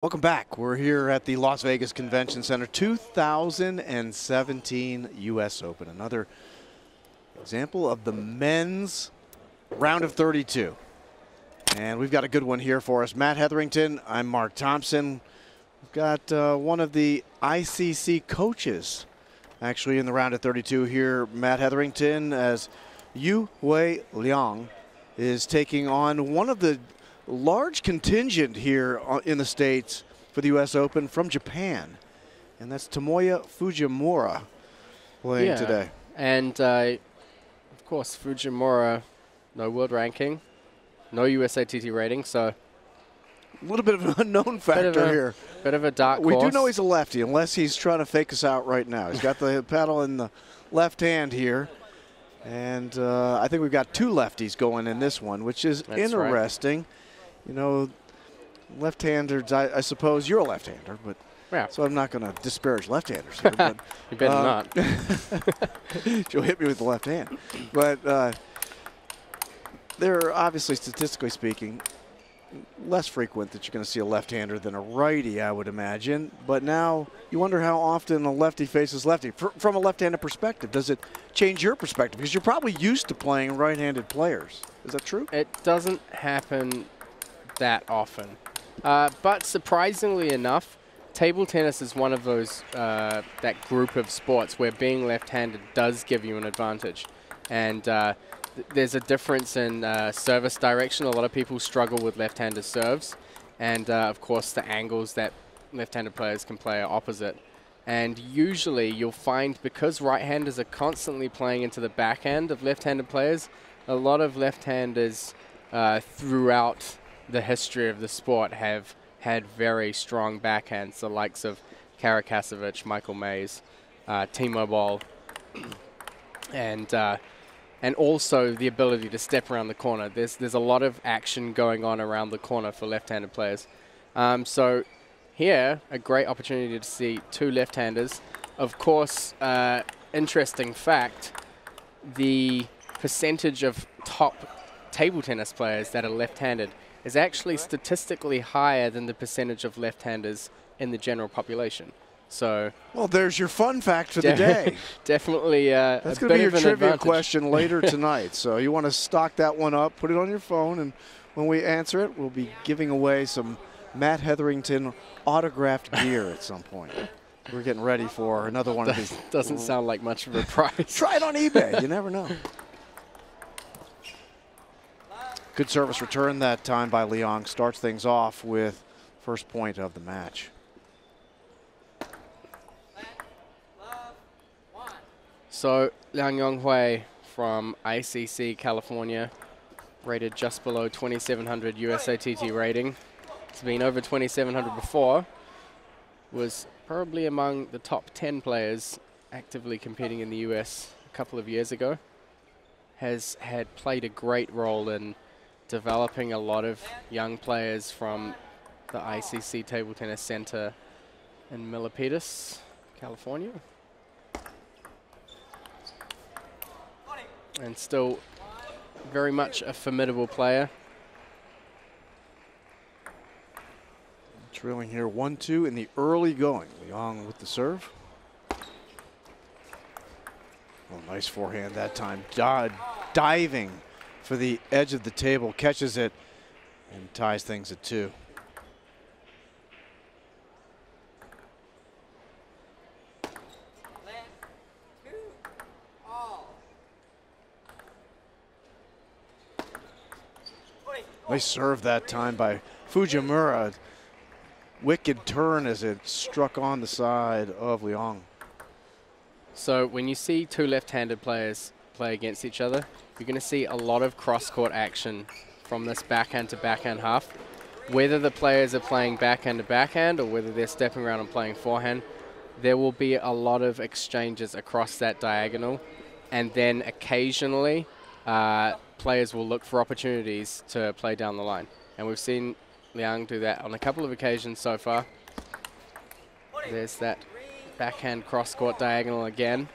Welcome back. We're here at the Las Vegas Convention Center 2017 U.S. Open. Another example of the men's round of 32. And we've got a good one here for us. Matt Hetherington, I'm Mark Thompson. We've got one of the ICC coaches actually in the round of 32 here, Matt Hetherington, as Yonghui Liang is taking on one of the large contingent here in the States for the U.S. Open from Japan. And that's Tomoya Fujimura playing today. And of course, Fujimura, no world ranking, no USATT rating, so a little bit of an unknown factor here. Bit of a dark We horse. do know he's a lefty, unless he's trying to fake us out right now. He's got the paddle in the left hand here. And I think we've got two lefties going in this one, which is interesting. Right. You know, left-handers, I suppose you're a left-hander, but yeah. So I'm not going to disparage left-handers here. But, you better not. You'll hit me with the left hand. But they're obviously, statistically speaking, less frequent that you're going to see a left-hander than a righty, I would imagine. But now you wonder how often a lefty faces lefty. From a left-handed perspective, does it change your perspective? Because you're probably used to playing right-handed players. Is that true? It doesn't happen that often. But surprisingly enough, table tennis is one of those, that group of sports where being left-handed does give you an advantage. And there's a difference in service direction. A lot of people struggle with left-handed serves. And of course, the angles that left-handed players can play are opposite. And usually you'll find, because right-handers are constantly playing into the backhand of left-handed players, a lot of left-handers throughout the history of the sport have had very strong backhands, the likes of Karakasovic, Michael Mays, Timo Boll, and also the ability to step around the corner. There's a lot of action going on around the corner for left-handed players. So here, a great opportunity to see two left-handers. Of course, interesting fact, the percentage of top table tennis players that are left-handed is actually statistically higher than the percentage of left-handers in the general population. So, well, there's your fun fact for the day. Definitely that's going to be your trivia question later tonight. So you want to stock that one up, put it on your phone, and when we answer it, we'll be giving away some Matt Hetherington autographed gear at some point. We're getting ready for another one of these. Doesn't sound like much of a prize. Try it on eBay. You never know. Good service return that time by Liang. Starts things off with first point of the match. So Liang Yonghui from ICC California, rated just below 2,700 USATT rating. It's been over 2,700 before. Was probably among the top 10 players actively competing in the US a couple of years ago. Has played a great role in developing a lot of young players from the ICC Table Tennis Center in Milpitas, California. And still very much a formidable player. Trailing here 1-2 in the early going. Liang with the serve. Oh, nice forehand that time. Diving for the edge of the table, catches it and ties things at 2. Nice serve that time by Fujimura. Wicked turn as it struck on the side of Liang. So when you see two left-handed players play against each other, you're going to see a lot of cross-court action from this backhand to backhand half. Whether the players are playing backhand to backhand or whether they're stepping around and playing forehand, there will be a lot of exchanges across that diagonal. And then occasionally, players will look for opportunities to play down the line. And we've seen Liang do that on a couple of occasions so far. There's that backhand cross-court diagonal again.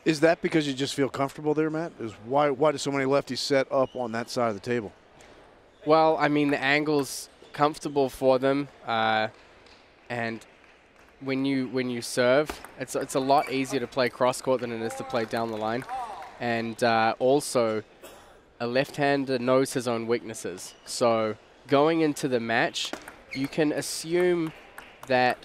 Is that because you just feel comfortable there, Matt? Why do so many lefties set up on that side of the table? Well, I mean, the angles comfortable for them, and when you serve, it's a lot easier to play cross court than it is to play down the line, and also a left-hander knows his own weaknesses. So going into the match, you can assume that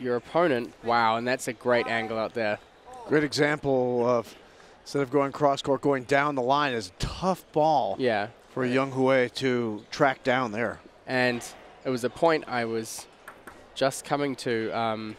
your opponent, wow, and that's a great angle out there. Great example of, instead of going cross court, going down the line is a tough ball. Yeah. For Yonghui to track down there. And it was a point I was just coming to.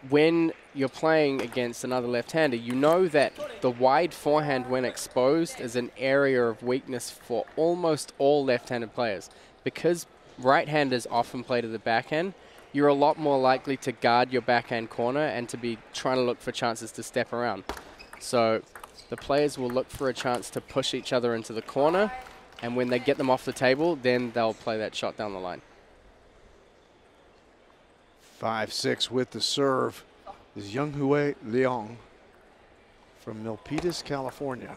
When you're playing against another left-hander, you know that the wide forehand when exposed is an area of weakness for almost all left-handed players. Because right-handers often play to the backhand, you're a lot more likely to guard your backhand corner and to be trying to look for chances to step around. So the players will look for a chance to push each other into the corner, and when they get them off the table, then they'll play that shot down the line. 5-6 with the serve is Yonghui Liang from Milpitas, California.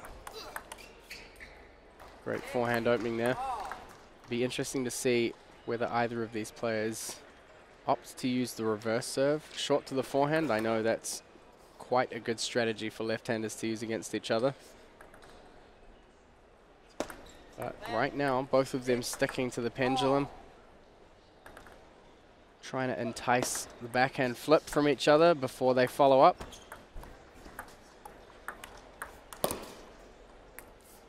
Great forehand opening there. Be interesting to see whether either of these players opts to use the reverse serve short to the forehand. I know that's quite a good strategy for left-handers to use against each other. But right now, both of them sticking to the pendulum, trying to entice the backhand flip from each other before they follow up.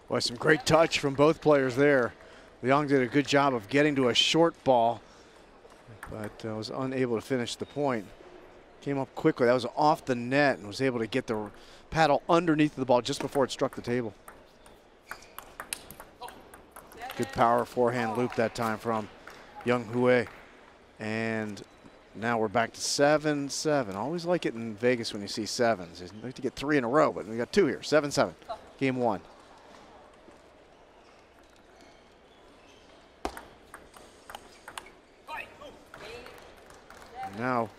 Boy, some great touch from both players there. Liang did a good job of getting to a short ball, but was unable to finish the point. Came up quickly. That was off the net and was able to get the paddle underneath the ball just before it struck the table. Good power forehand loop that time from Yonghui. And now we're back to 7-7. Always like it in Vegas when you see sevens. You like to get 3 in a row, but we got 2 here. 7-7. Game 1. Now,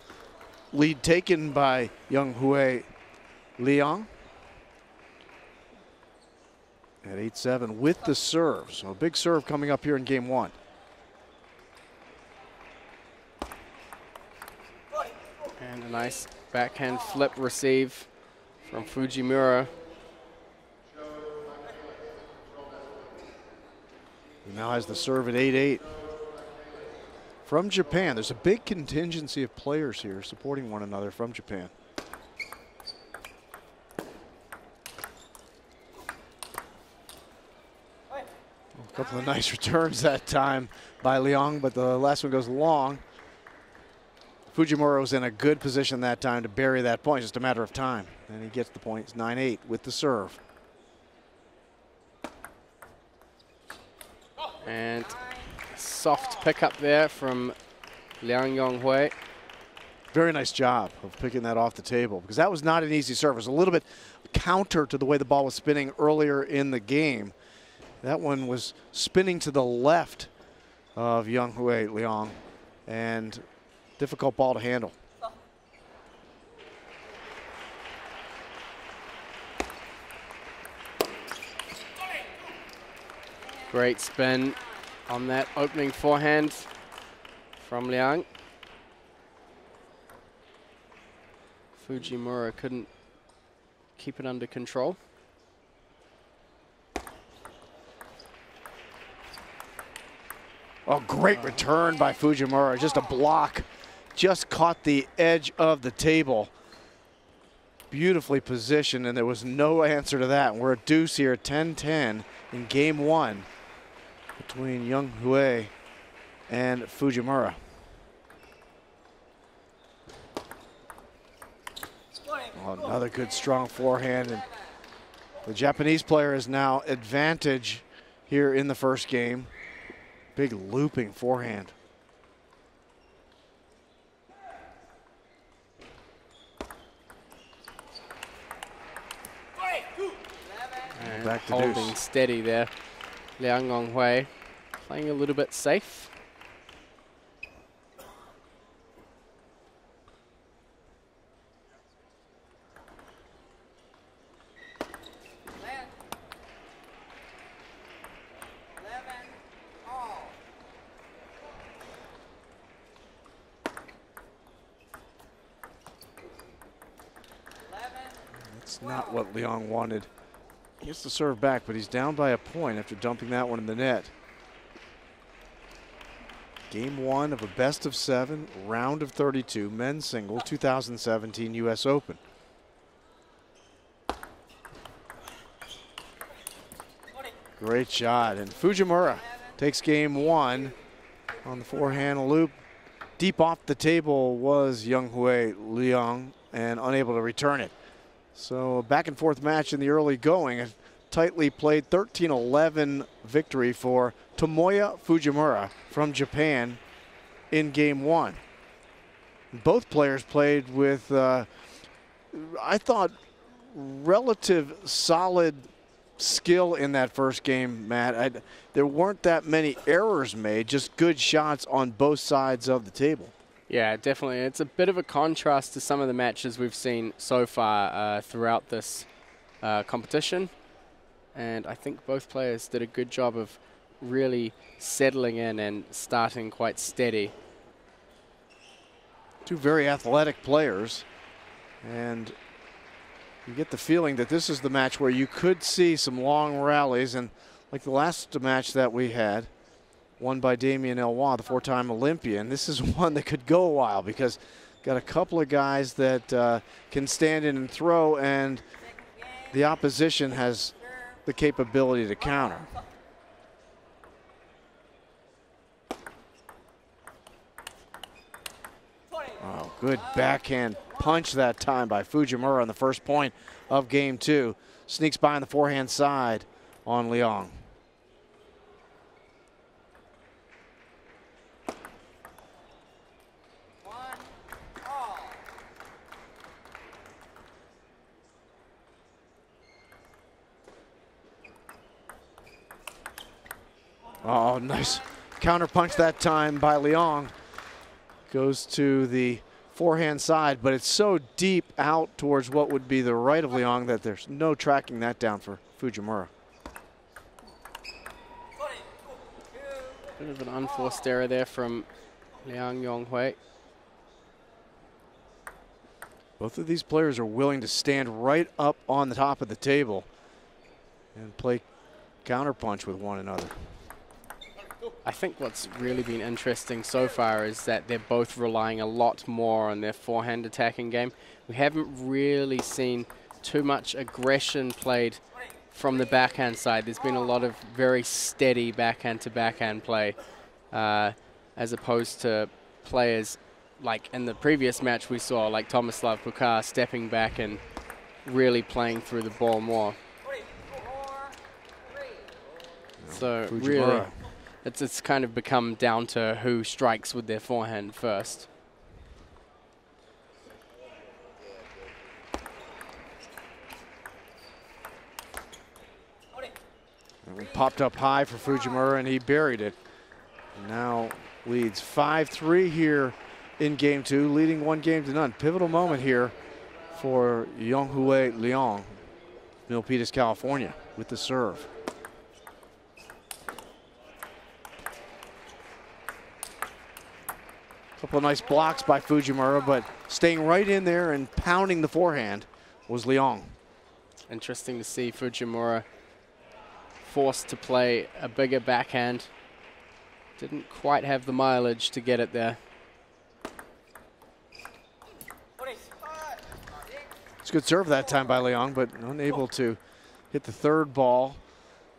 lead taken by Yonghui Liang at 8-7 with the serve. So a big serve coming up here in game 1. And a nice backhand flip receive from Fujimura. He now has the serve at 8-8. From Japan, there's a big contingency of players here supporting one another from Japan. A couple of nice returns that time by Liang, but the last one goes long. Fujimura was in a good position that time to bury that point, just a matter of time. And he gets the point. It's 9-8 with the serve. And soft pickup there from Liang Yonghui. Very nice job of picking that off the table, because that was not an easy serve. It was a little bit counter to the way the ball was spinning earlier in the game. That one was spinning to the left of Yonghui Liang, and difficult ball to handle. Great spin on that opening forehand from Liang. Fujimura couldn't keep it under control. Oh, great return by Fujimura. Just a block. Just caught the edge of the table. Beautifully positioned, and there was no answer to that. We're at deuce here, 10-10 in game 1 between Yonghui and Fujimura. Oh, another good strong forehand, and the Japanese player is now advantage here in the first game. Big looping forehand. And back to holding deuce. steady there. Liang Yonghui playing a little bit safe. It's not what Liang wanted. He gets to serve back, but he's down by a point after dumping that one in the net. Game 1 of a best of 7, round of 32, men's single, 2017 U.S. Open. Great shot, and Fujimura takes game 1 on the forehand loop. Deep off the table was Yonghui Liang and unable to return it. So a back and forth match in the early going. A tightly played 13-11 victory for Tomoya Fujimura from Japan in game 1. Both players played with, I thought, relative solid skill in that first game, Matt. There weren't that many errors made, just good shots on both sides of the table. Yeah, definitely. It's a bit of a contrast to some of the matches we've seen so far throughout this competition. And I think both players did a good job of really settling in and starting quite steady. Two very athletic players. And you get the feeling that this is the match where you could see some long rallies. And like the last match that we had, won by Damien Elroy, the 4-time Olympian, this is one that could go a while because got a couple of guys that can stand in and throw, and the opposition has the capability to counter. Oh, good backhand punch that time by Fujimura on the first point of game 2. Sneaks by on the forehand side on Liang. Oh, nice counter punch that time by Liang. Goes to the forehand side, but it's so deep out towards what would be the right of Liang that there's no tracking that down for Fujimura. Bit of an unforced error there from Liang Yonghui. Both of these players are willing to stand right up on the top of the table and play counterpunch with one another. I think what's really been interesting so far is that they're both relying a lot more on their forehand attacking game. We haven't really seen too much aggression played from the backhand side. There's been a lot of very steady backhand to backhand play as opposed to players like in the previous match we saw, like Tomislav Pukar stepping back and really playing through the ball more. So really, it's kind of become down to who strikes with their forehand first. It popped up high for Fujimura and he buried it. Now leads 5-3 here in game 2, leading 1-0. Pivotal moment here for Yonghui Liang, Milpitas, California, with the serve. Couple of nice blocks by Fujimura, but staying right in there and pounding the forehand was Liang. Interesting to see Fujimura forced to play a bigger backhand. Didn't quite have the mileage to get it there. It's a good serve that time by Liang, but unable to hit the third ball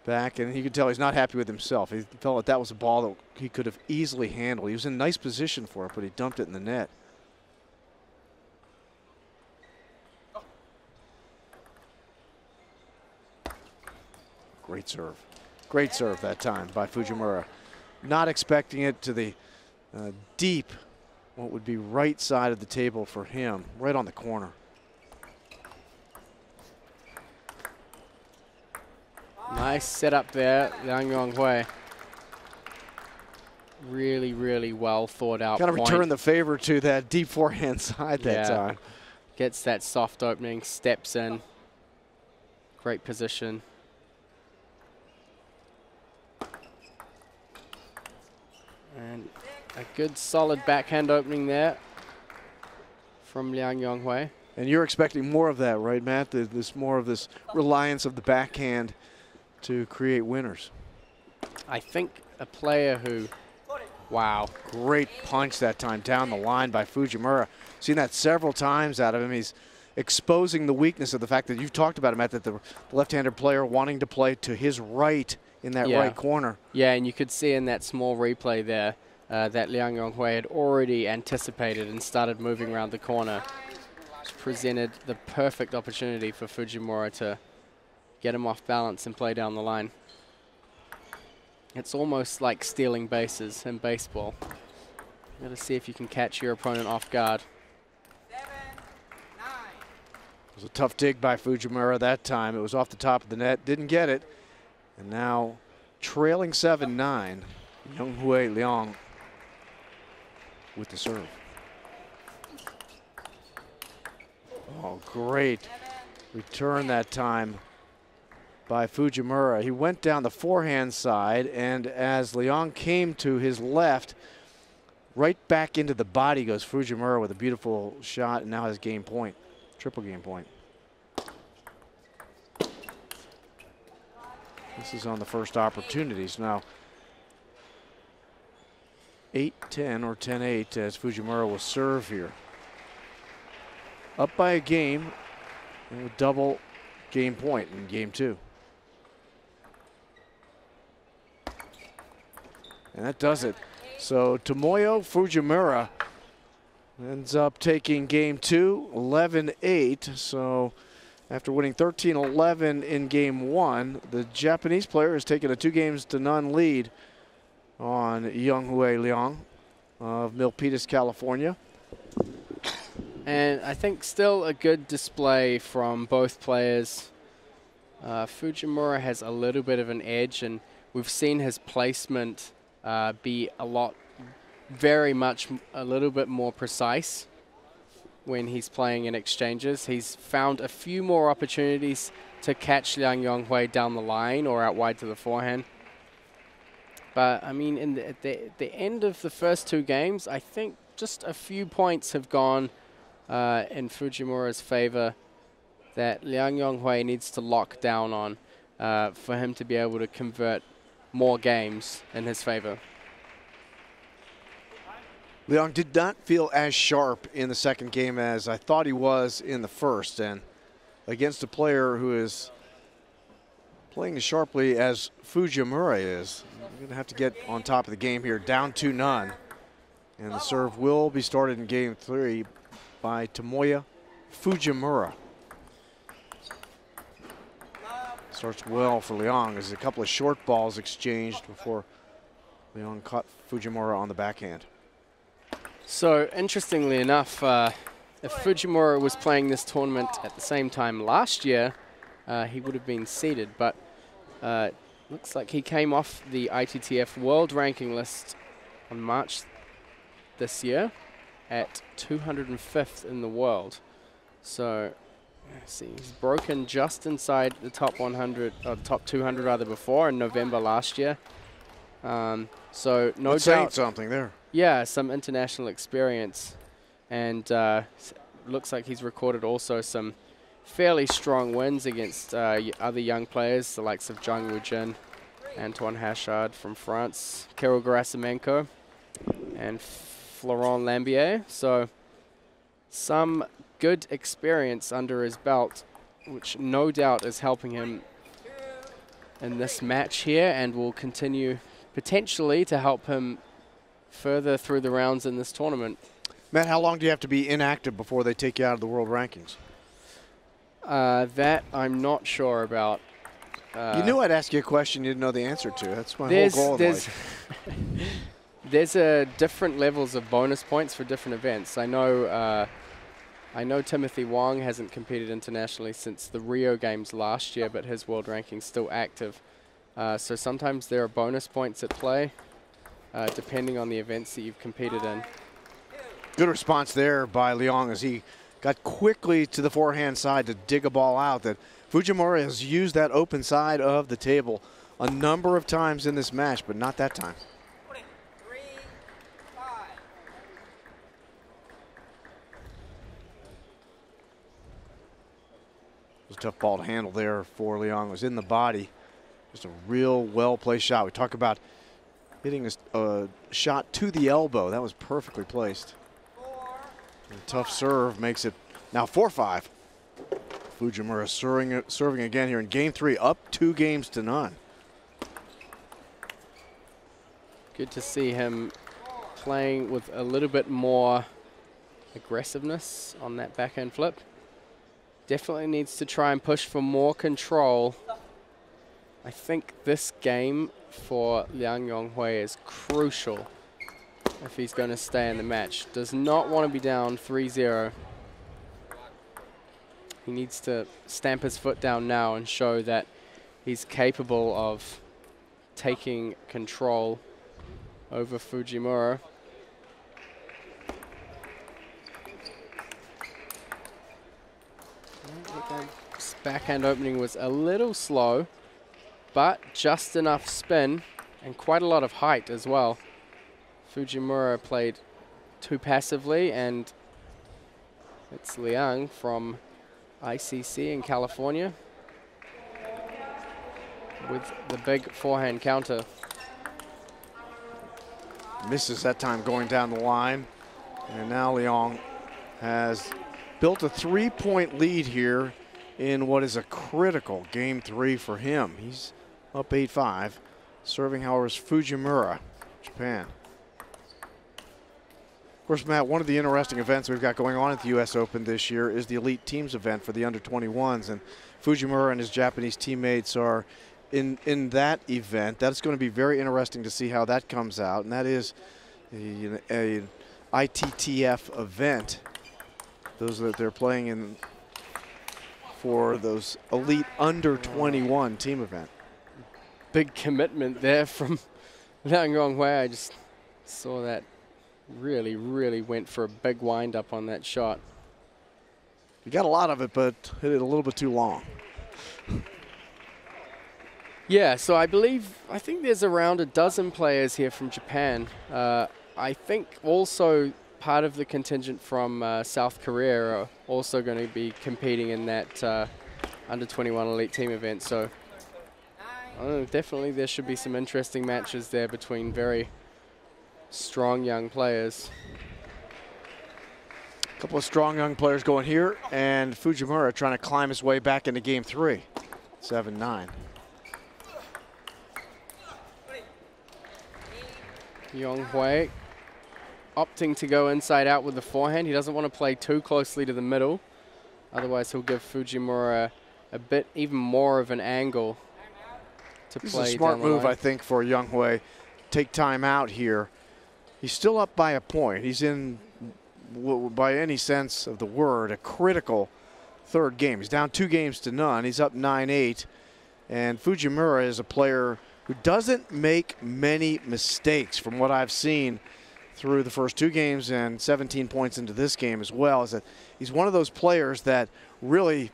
back, and you can tell he's not happy with himself. He felt like that was a ball that he could have easily handled. He was in a nice position for it, but he dumped it in the net. Great serve. Great serve that time by Fujimura. Not expecting it to the deep, what would be right side of the table for him, right on the corner. Nice setup there, Liang Yonghui. Really, really well thought out. Kind of return the favor to that deep forehand side that time. Gets that soft opening, steps in. Great position. And a good solid backhand opening there from Liang Yonghui. And you're expecting more of that, right, Matt? This more of this reliance of the backhand to create winners. I think a player who, wow. Great punch that time down the line by Fujimura. Seen that several times out of him. He's exposing the weakness of the fact that you've talked about him, Matt, that the left-handed player wanting to play to his right in that right corner. Yeah, and you could see in that small replay there that Liang Yonghui had already anticipated and started moving around the corner. Which presented the perfect opportunity for Fujimura to get him off balance and play down the line. It's almost like stealing bases in baseball. You got to see if you can catch your opponent off guard. It was a tough dig by Fujimura that time. It was off the top of the net, didn't get it. And now trailing 7-9, Yonghui Liang with the serve. Oh, great return that time by Fujimura. He went down the forehand side, and as Liang came to his left, right back into the body goes Fujimura with a beautiful shot, and now has game point, triple game point. This is on the first opportunities. Now 8-10 or 10-8 as Fujimura will serve here. Up by a game, and a double game point in game 2. And that does it. So Tomoya Fujimura ends up taking game 2, 11-8. So after winning 13-11 in game 1, the Japanese player has taken a 2-0 lead on Yonghui Liang of Milpitas, California. And I think still a good display from both players. Fujimura has a little bit of an edge, and we've seen his placement be a little bit more precise when he's playing in exchanges. He's found a few more opportunities to catch Liang Yonghui down the line or out wide to the forehand. But I mean, at the end of the first 2 games, I think just a few points have gone in Fujimura's favor that Liang Yonghui needs to lock down on for him to be able to convert more games in his favor. Liang did not feel as sharp in the second game as I thought he was in the first, and against a player who is playing as sharply as Fujimura is, you're going to have to get on top of the game here, down 2-0. And the serve will be started in game 3 by Tomoya Fujimura. Starts well for Liang as a couple of short balls exchanged before Liang caught Fujimura on the backhand. So interestingly enough, if Fujimura was playing this tournament at the same time last year, he would have been seeded, but looks like he came off the ITTF world ranking list on March this year at 205th in the world. So let's see, he's broken just inside the top 100, or top 200 rather, before in November last year. So no doubt, saying something there. Yeah, some international experience, and looks like he's recorded also some fairly strong wins against other young players, the likes of Zhang Wujin, Antoine Hachard from France, Kirill Gerasimenko, and Florent Lambier. So some good experience under his belt, which no doubt is helping him in this match here, and will continue potentially to help him further through the rounds in this tournament. Matt, how long do you have to be inactive before they take you out of the world rankings? That I'm not sure about. You knew I'd ask you a question you didn't know the answer to. That's my whole goal in life. There's different levels of bonus points for different events. I know Timothy Wong hasn't competed internationally since the Rio Games last year, but his world ranking's still active. So sometimes there are bonus points at play, depending on the events that you've competed in. Good response there by Liang as he got quickly to the forehand side to dig a ball out. That Fujimura has used that open side of the table a number of times in this match, but not that time. It was a tough ball to handle there for Liang. It was in the body. Just a real well-placed shot. We talk about hitting a shot to the elbow. That was perfectly placed. And a tough serve makes it now 4-5. Fujimura serving again here in game 3, up 2 games to none. Good to see him playing with a little bit more aggressiveness on that backhand flip. Definitely needs to try and push for more control. I think this game for Liang Yonghui is crucial if he's going to stay in the match. Does not want to be down 3-0. He needs to stamp his foot down now and show that he's capable of taking control over Fujimura. This backhand opening was a little slow, but just enough spin and quite a lot of height as well. Fujimura played too passively, and it's Liang from ICC in California with the big forehand counter. Misses that time going down the line. And now Liang has built a 3-point lead here in what is a critical game 3 for him. He's up 8-5. Serving, however, is Fujimura, Japan. Of course, Matt, one of the interesting events we've got going on at the U.S. Open this year is the Elite Teams event for the under-21s. And Fujimura and his Japanese teammates are in that event. That's going to be very interesting to see how that comes out. And that is a ITTF event. Those that they're playing in for those Elite under-21 team event. Big commitment there from Liang Yonghui. I just saw that. Really, really went for a big wind-up on that shot. You got a lot of it, but hit it a little bit too long. Yeah, so I think there's around a dozen players here from Japan. I think also part of the contingent from South Korea are also going to be competing in that under-21 elite team event. So definitely there should be some interesting matches there between very strong young players. A couple of strong young players going here, and Fujimura trying to climb his way back into game 3. 7-9. Yonghui opting to go inside out with the forehand. He doesn't want to play too closely to the middle. Otherwise, he'll give Fujimura a bit even more of an angle to play. This is a smart move, I think, for Yonghui. Take time out here. He's still up by a point. He's in, by any sense of the word, a critical third game. He's down 2 games to none. He's up 9-8. And Fujimura is a player who doesn't make many mistakes from what I've seen through the first 2 games and 17 points into this game as well. Is that he's one of those players that really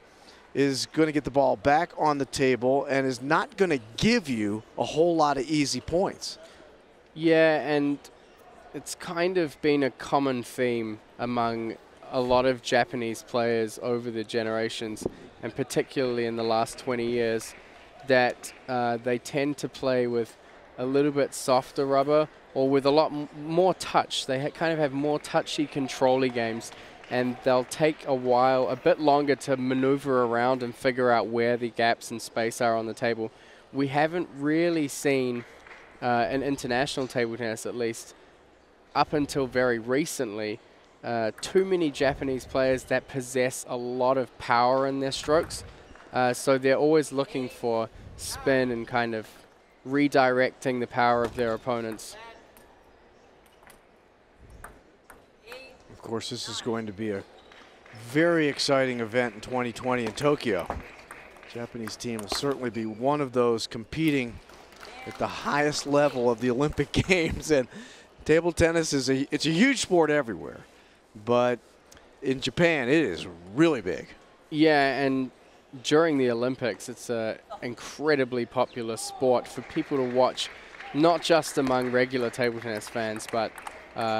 is going to get the ball back on the table and is not going to give you a whole lot of easy points. Yeah, and it's kind of been a common theme among a lot of Japanese players over the generations, and particularly in the last 20 years, that they tend to play with a little bit softer rubber or with a lot more touch. They kind of have more touchy, control-y games, and they'll take a while, a bit longer to maneuver around and figure out where the gaps and space are on the table. We haven't really seen, in international table tennis at least, up until very recently, too many Japanese players that possess a lot of power in their strokes. So they're always looking for spin and kind of redirecting the power of their opponents. Of course, this is going to be a very exciting event in 2020 in Tokyo. The Japanese team will certainly be one of those competing at the highest level of the Olympic Games. And table tennis is it's a huge sport everywhere, but in Japan it is really big. Yeah, and during the Olympics, it's an incredibly popular sport for people to watch, not just among regular table tennis fans, but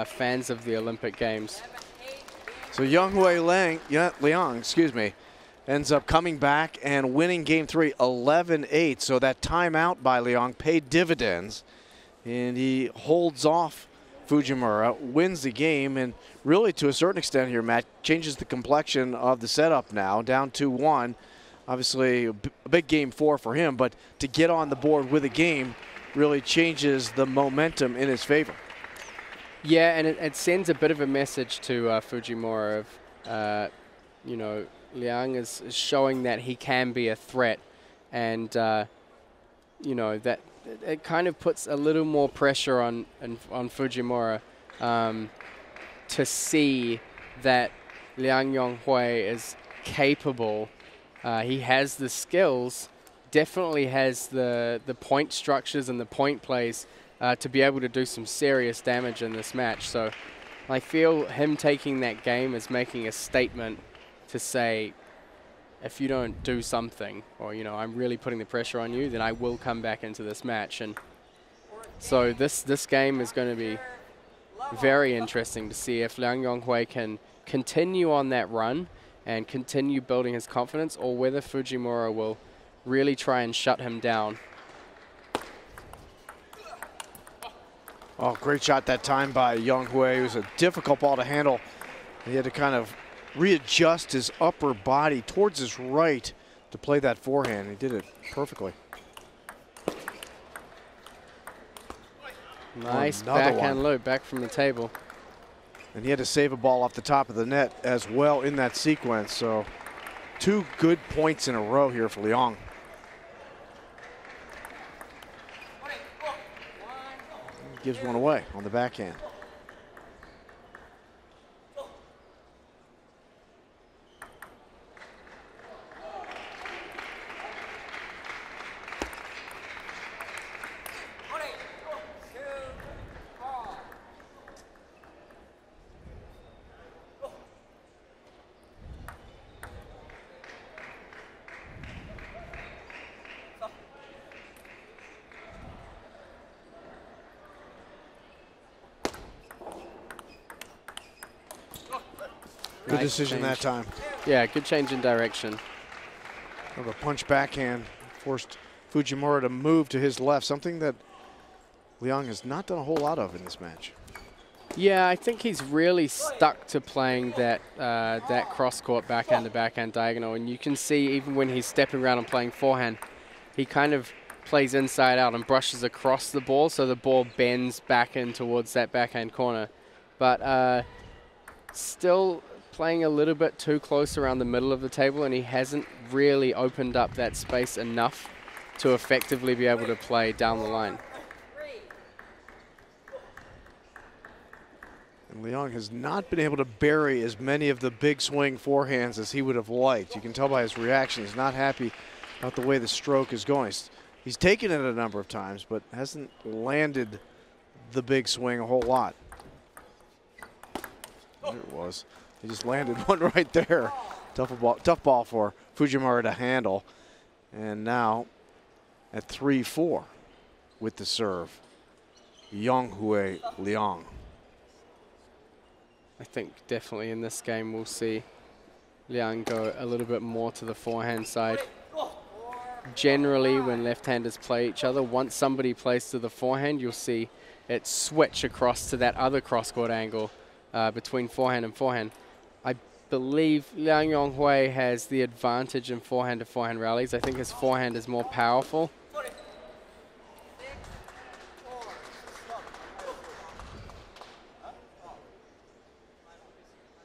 fans of the Olympic Games. So Yonghui Liang, excuse me, ends up coming back and winning game 3 11-8. So that timeout by Liang paid dividends, and he holds off Fujimura, wins the game, and really to a certain extent here, Matt, changes the complexion of the setup now, down 2-1. Obviously a big game 4 for him, but to get on the board with a game really changes the momentum in his favor. Yeah, and it sends a bit of a message to Fujimura of, you know, Liang is showing that he can be a threat, and you know, that it kind of puts a little more pressure on Fujimura to see that Liang Yonghui is capable. He has the skills, definitely has the point structures and the point plays to be able to do some serious damage in this match. So I feel him taking that game is making a statement to say, if you don't do something, or, you know, I'm really putting the pressure on you, then I will come back into this match. And so this game is going to be very interesting to see if Liang Yonghui can continue on that run and continue building his confidence, or whether Fujimura will really try and shut him down. Oh, great shot that time by Yonghui. It was a difficult ball to handle. He had to kind of readjust his upper body towards his right to play that forehand. He did it perfectly. Nice backhand low, back from the table. And he had to save a ball off the top of the net as well in that sequence. So 2 good points in a row here for Liang. Gives one away on the backhand. Good Nice decision change. that time. Yeah, good change in direction. Of a punch backhand forced Fujimura to move to his left, something that Liang has not done a whole lot of in this match. Yeah, I think he's really stuck to playing that that cross-court backhand to backhand diagonal, and you can see even when he's stepping around and playing forehand, he kind of plays inside out and brushes across the ball, so the ball bends back in towards that backhand corner. But still playing a little bit too close around the middle of the table, and he hasn't really opened up that space enough to effectively be able to play down the line. And Liang has not been able to bury as many of the big swing forehands as he would have liked. You can tell by his reaction he's not happy about the way the stroke is going. He's taken it a number of times, but hasn't landed the big swing a whole lot. There it was. He just landed one right there. Tough ball for Fujimura to handle. And now at 3-4 with the serve, Yonghui Liang. I think definitely in this game we'll see Liang go a little bit more to the forehand side. Generally, when left-handers play each other, once somebody plays to the forehand, you'll see it switch across to that other cross-court angle between forehand and forehand. I believe Liang Yonghui has the advantage in forehand-to-forehand rallies. I think his forehand is more powerful.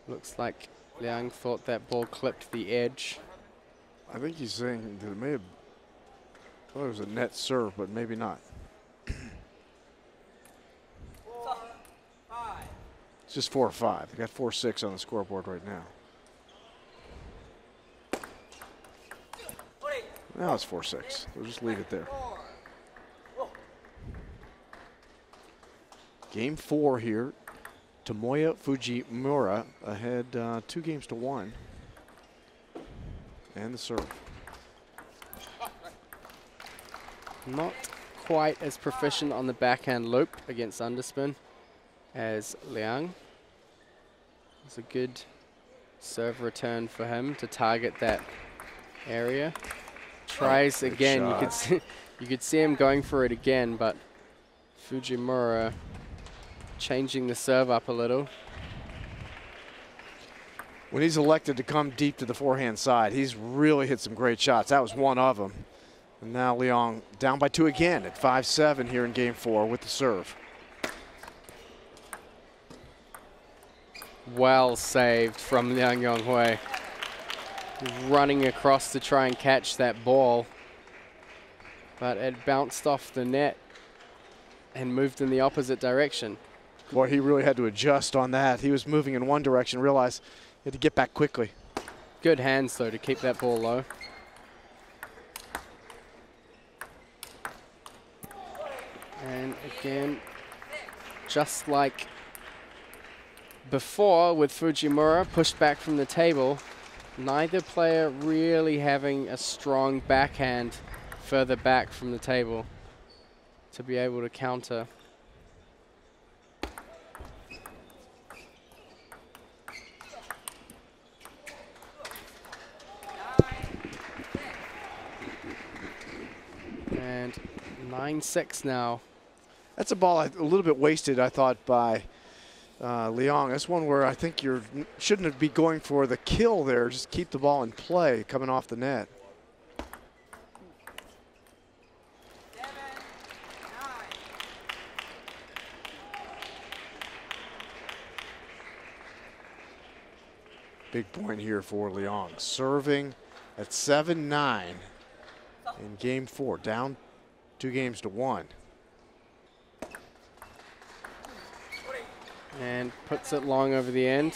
Looks like Liang thought that ball clipped the edge. I think he's saying that it may have, thought it was a net serve, but maybe not. It's just 4-5. They got 4-6 on the scoreboard right now. Now it's 4-6. We'll just leave it there. Game 4 here. Tomoya Fujimura ahead 2-1. And the serve. Not quite as proficient on the backhand loop against underspin as Liang. It's a good serve return for him to target that area. Tries again. You could see him going for it again, but Fujimura changing the serve up a little. When he's elected to come deep to the forehand side, he's really hit some great shots. That was one of them. And now Liang down by 2 again at 5-7 here in game 4 with the serve. Well saved from Liang Yonghui. Running across to try and catch that ball, but it bounced off the net and moved in the opposite direction. Boy, he really had to adjust on that. He was moving in one direction, realized he had to get back quickly. Good hands, though, to keep that ball low. And again, just like before with Fujimura, pushed back from the table, neither player really having a strong backhand further back from the table to be able to counter. And 9-6 now. That's a ball a little bit wasted, I thought, by Liang. That's one where I think you shouldn't be going for the kill there. Just keep the ball in play coming off the net. Big point here for Liang. Serving at 7-9 in game 4, down 2 games to 1. And puts it long over the end.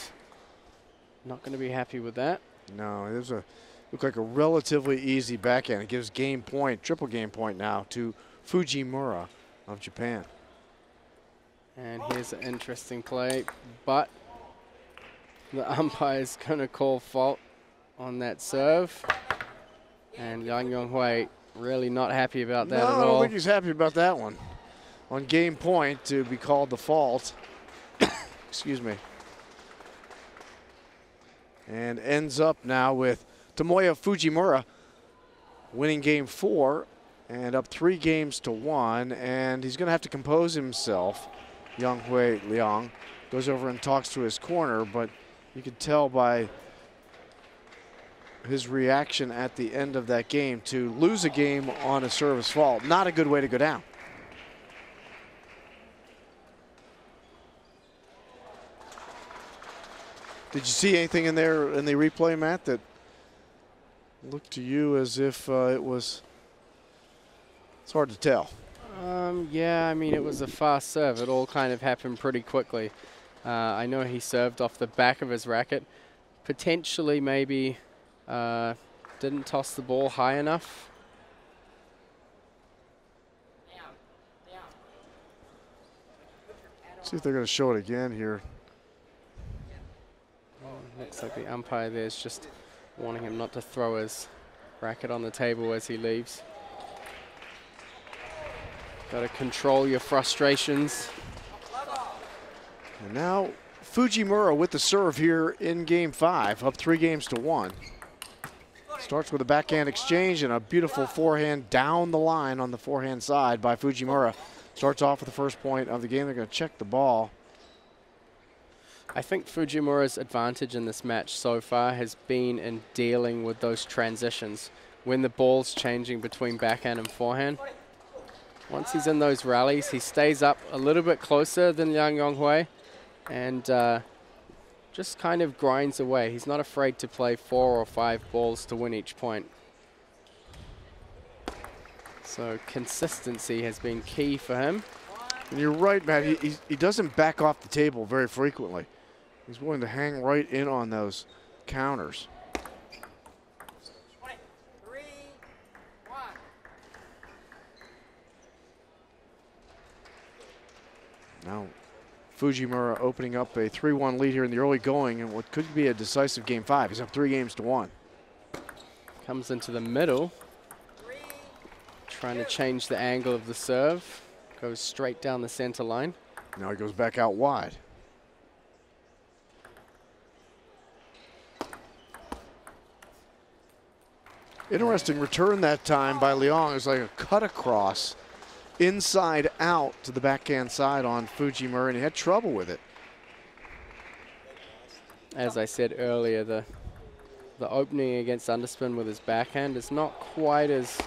Not going to be happy with that. No, it was looked like a relatively easy backhand. It gives game point, triple game point now to Fujimura of Japan. And here's an interesting play, but the umpire's going to call fault on that serve. And Liang Yonghui really not happy about that at all. I don't think he's happy about that one. On game point to be called the fault. Excuse me. And ends up now with Tomoya Fujimura winning game 4 and up 3 games to 1. And he's going to have to compose himself. Yonghui Liang goes over and talks to his corner, but you could tell by his reaction at the end of that game to lose a game on a service fault. Not a good way to go down. Did you see anything in there in the replay, Matt, that looked to you as if it's hard to tell? Yeah, I mean, it was a fast serve. It all kind of happened pretty quickly. I know he served off the back of his racket. Potentially maybe didn't toss the ball high enough. See if they're going to show it again here. Looks like the umpire there is just warning him not to throw his racket on the table as he leaves. Got to control your frustrations. And now Fujimura with the serve here in game 5, up 3 games to 1. Starts with a backhand exchange and a beautiful forehand down the line on the forehand side by Fujimura. Starts off with the first point of the game. They're going to check the ball. I think Fujimura's advantage in this match so far has been in dealing with those transitions when the ball's changing between backhand and forehand. Once he's in those rallies, he stays up a little bit closer than Liang Yonghui and just kind of grinds away. He's not afraid to play 4 or 5 balls to win each point. So consistency has been key for him. And you're right, Matt. He doesn't back off the table very frequently. He's willing to hang right in on those counters. Now Fujimura opening up a 3-1 lead here in the early going in what could be a decisive game 5. He's up 3 games to 1. Comes into the middle, trying to change the angle of the serve. Goes straight down the center line. Now he goes back out wide. Interesting return that time by Liang. It was like a cut across, inside out to the backhand side on Fujimura, and he had trouble with it. As I said earlier, the opening against underspin with his backhand is not quite as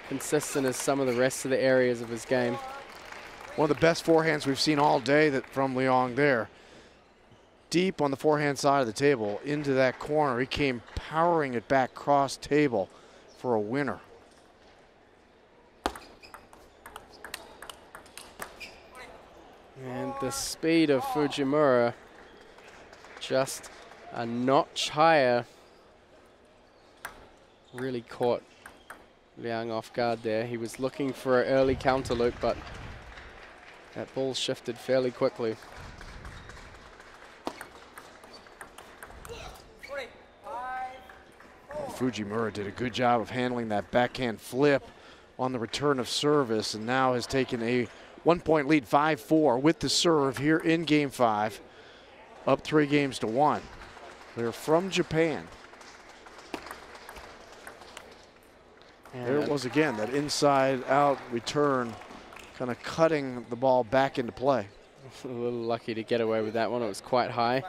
consistent as some of the rest of the areas of his game. One of the best forehands we've seen all day from Liang there. Deep on the forehand side of the table into that corner. He came powering it back cross table for a winner. And the speed of Fujimura just a notch higher. Really caught Liang off guard there. He was looking for an early counter loop, but that ball shifted fairly quickly. Fujimura did a good job of handling that backhand flip on the return of service, and now has taken a 1-point lead, 5-4 with the serve here in game 5, up 3-1. They're from Japan. And there it was again, that inside out return, kind of cutting the ball back into play. A little lucky to get away with that one. It was quite high.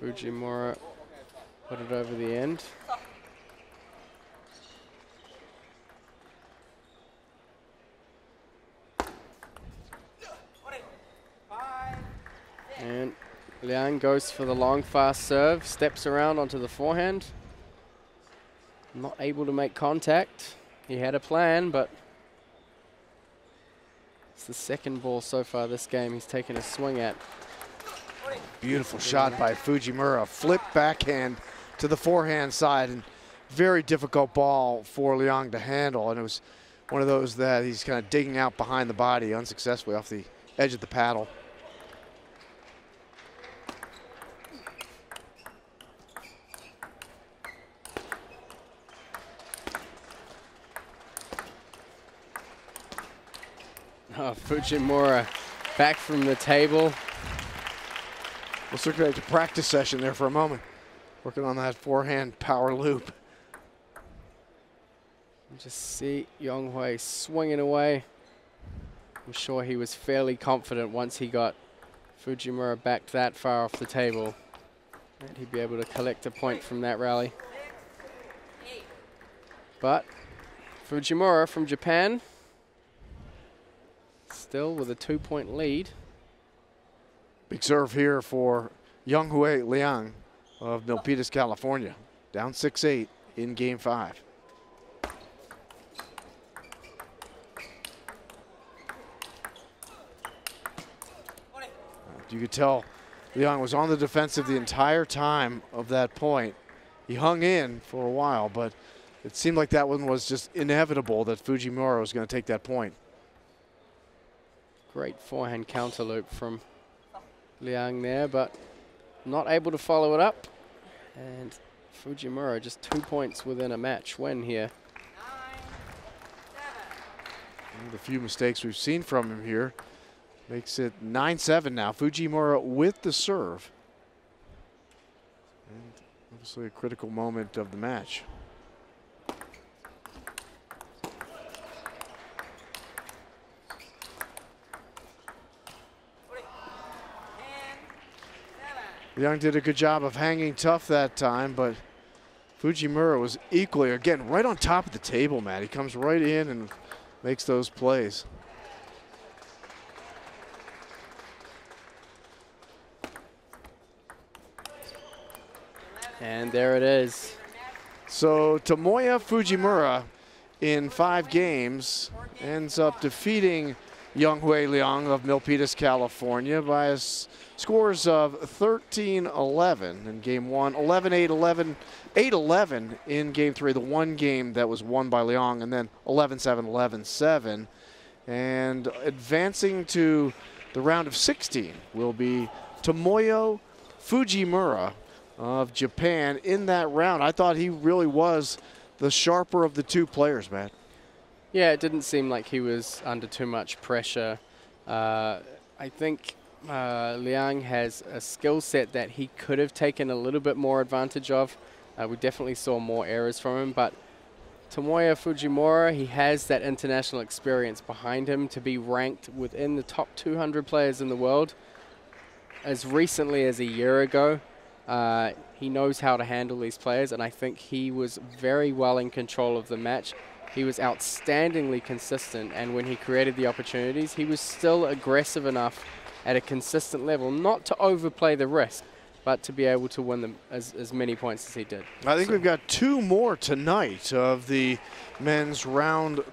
Fujimura put it over the end. And Liang goes for the long, fast serve, steps around onto the forehand. Not able to make contact. He had a plan, but it's the second ball so far this game he's taken a swing at. Beautiful shot by Fujimura. Flip backhand to the forehand side, and very difficult ball for Liang to handle. And it was one of those that he's kind of digging out behind the body unsuccessfully off the edge of the paddle. Oh, Fujimura back from the table. We'll circulate the practice session there for a moment. Working on that forehand power loop. Just see Yonghui swinging away. I'm sure he was fairly confident once he got Fujimura back that far off the table that he'd be able to collect a point from that rally. But Fujimura from Japan, still with a 2-point lead. Big serve here for Yonghui Liang of Milpitas, California. Down 6-8 in game 5. You could tell Liang was on the defensive the entire time of that point. He hung in for a while, but it seemed like that one was just inevitable that Fujimura was going to take that point. Great forehand counter loop from Liang there, but not able to follow it up. And Fujimura just 2 points within a match win here. One of the few mistakes we've seen from him here. Makes it 9-7 now. Fujimura with the serve. And obviously a critical moment of the match. Liang did a good job of hanging tough that time, but Fujimura was equally, again, right on top of the table, Matt. He comes right in and makes those plays. And there it is. So Tomoya Fujimura in 5 games ends up defeating Yonghui Liang of Milpitas, California by scores of 13-11 in game 1, 11-8, 8-11 in game 3, the one game that was won by Liang, and then 11-7, 11-7. And advancing to the round of 16 will be Tomoya Fujimura of Japan in that round. I thought he really was the sharper of the two players, Matt. Yeah, it didn't seem like he was under too much pressure. I think Liang has a skill set that he could have taken a little bit more advantage of We definitely saw more errors from him, but Tomoya Fujimura, he has that international experience behind him to be ranked within the top 200 players in the world. As recently as a year ago, he knows how to handle these players, and I think he was very well in control of the match. He was outstandingly consistent, and when he created the opportunities, he was still aggressive enough at a consistent level, not to overplay the risk, but to be able to win them as many points as he did. I think we've got 2 more tonight of the men's round